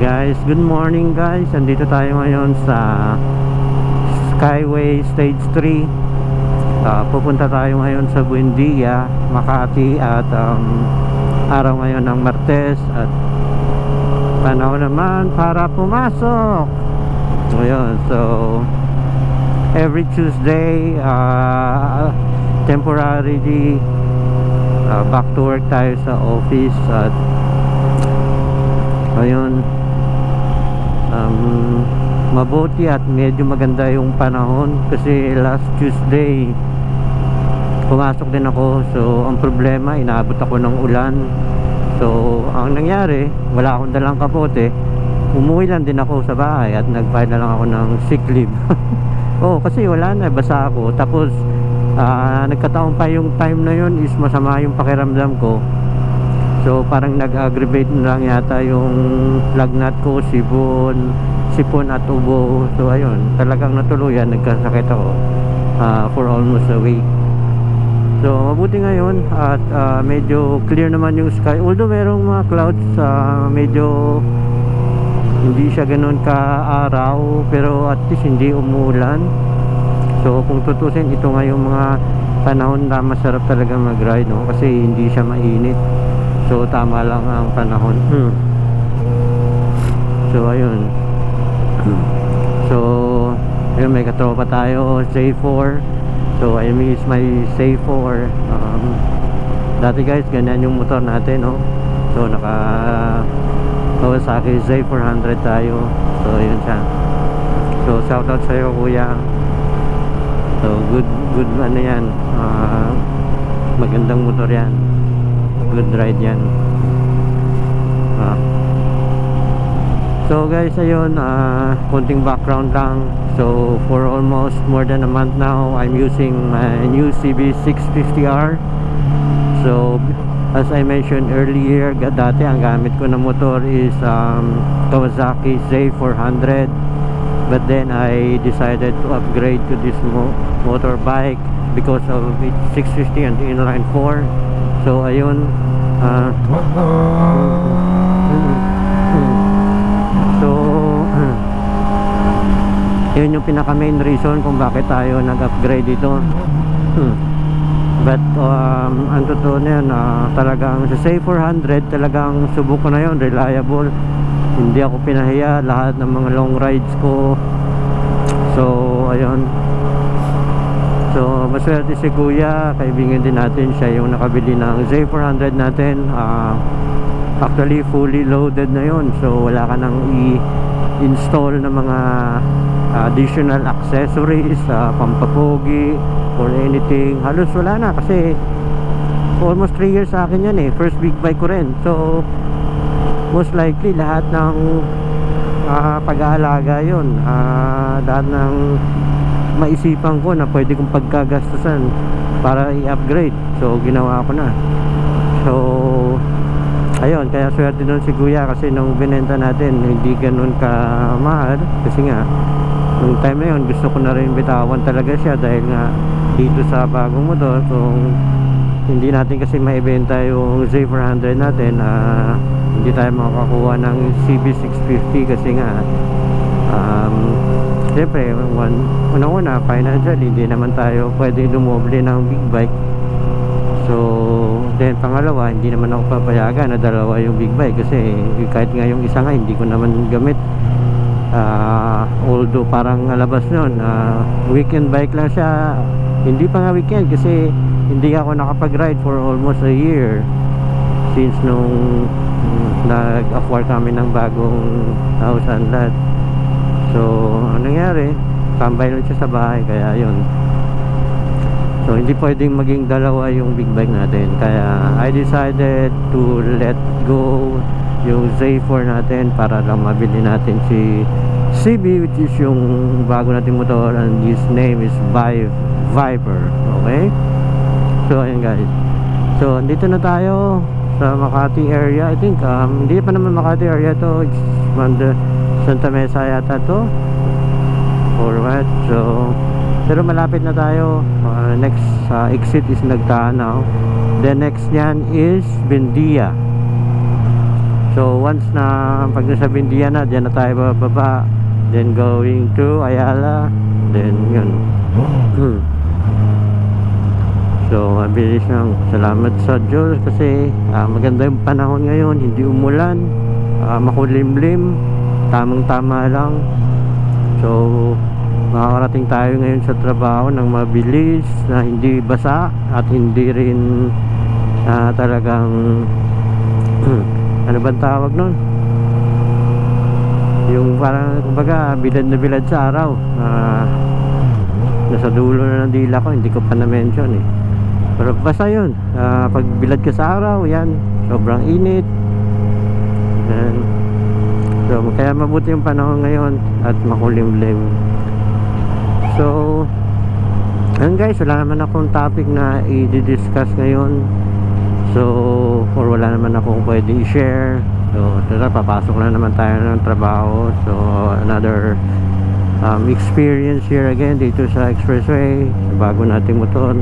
Guys, good morning guys. Andito tayo ngayon sa Skyway Stage 3. Pupunta tayo ngayon sa Buendia, Makati at araw ngayon ng Martes at panahon naman para pumasok. So every Tuesday temporarily back to work tayo sa office at ayun, mabuti at medyo maganda yung panahon kasi last Tuesday pumasok din ako. So ang problema, inaabot ako ng ulan. So ang nangyari, wala akong dalang kapote, umuwi lang din ako sa bahay at nag-file na lang ako ng sick leave. Kasi wala na, basa ako. Tapos nagkataon pa yung time na yun is masama yung pakiramdam ko. So parang nag-aggravate na lang yata yung lagnat ko, sipon at ubo. So ayun, talagang natuluyan, nagkasakit ako for almost a week. So mabuti ngayon at medyo clear naman yung sky. Although merong mga clouds, medyo hindi siya ganoon ka-araw, pero at least hindi umulan. So kung tutusin, ito nga yung mga panahon na masarap talaga mag-ride, no? Kasi hindi siya mainit. So tama lang ang panahon. So ayun. So ayun, may katropa tayo, J4. So I miss my J4. Dati guys, ganyan yung motor natin, no? So naka Kawasaki Z400 tayo. So ayun siya. So shoutout sa'yo kuya. So good ano yan, magandang motor yan, good ride yan. So guys, ayun, konting background lang. So for almost more than a month now, I'm using my new CB650R. So as I mentioned earlier, dati ang gamit ko na motor is Kawasaki Z400. But then I decided to upgrade to this motorbike because of its 650 and inline 4. So ayun, so yun yung pinaka main reason kung bakit tayo nag-upgrade dito. But ang totoo na yan, talagang sa Z400 talagang subok ko na yun, reliable. Hindi ako pinahiya lahat ng mga long rides ko. So ayun, so maswerte si kuya, kaibigan din natin, siya yung nakabili ng Z400 natin. Actually fully loaded na yun, so wala ka nang i-install na mga additional accessories, pampapogi or anything. Halos wala na kasi almost 3 years sa akin yan eh, first big bike ko rin. So most likely lahat ng pag-aalaga yun, lahat ng maisipan ko na pwede kong pagkagastusan para i-upgrade, so ginawa ko na. So ayun, kaya swerte nun si kuya kasi nung binenta natin hindi ganun ka mahal. Kasi nga nung time na yun gusto ko na rin bitawan talaga siya dahil nga dito sa bagong motor. So hindi natin kasi maibenta yung Z400 natin, hindi tayo makakuha ng CB650 kasi nga siyempre unang-una financially hindi naman tayo pwede dumoble ng big bike. So then pangalawa, hindi naman ako papayagan na dalawa yung big bike kasi kahit nga yung isa nga hindi ko naman gamit. Although parang alabas nun, weekend bike lang siya, hindi pa nga weekend kasi hindi ako nakapag-ride for almost a year since nung nag-acquire kami ng bagong house and lot. So anong nangyari, tambay lang siya sa bahay, kaya yun. So hindi pwedeng maging dalawa yung big bike natin, kaya I decided to let go yung Z4 natin para lang mabili natin si CB, which is yung bago nating motor, and his name is Viper. Okay, so ayun guys, so andito na tayo sa Makati area. I think hindi pa naman Makati area to, it's Santa Mesa yata to or what. So pero malapit na tayo. Next exit is Nagtanaw. The next nyan is Buendia. So once na pag nasa Bindian na, diyan na tayo bababa, then going to Ayala, then yun. So mabilis lang. Salamat sa Diyos kasi maganda yung panahon ngayon, hindi umulan, makulimlim, tamang tama lang. So makakarating tayo ngayon sa trabaho ng mabilis, na hindi basa at hindi rin talagang ano bang tawag nun, yung parang kumbaga bilad na bilad sa araw. Nasa dulo na ng dila ko, hindi ko pa na-mention eh, pero basta yun. Pag bilad ka sa araw, yan, sobrang init. Yan. So kaya mabuti yung panahon ngayon at makulimlim. So ayun guys, wala naman akong topic na i-discuss ngayon. So or wala naman akong pwede i-share. So tara, papasok na naman tayo ng trabaho. So another experience here again dito sa expressway, sa bago nating motor.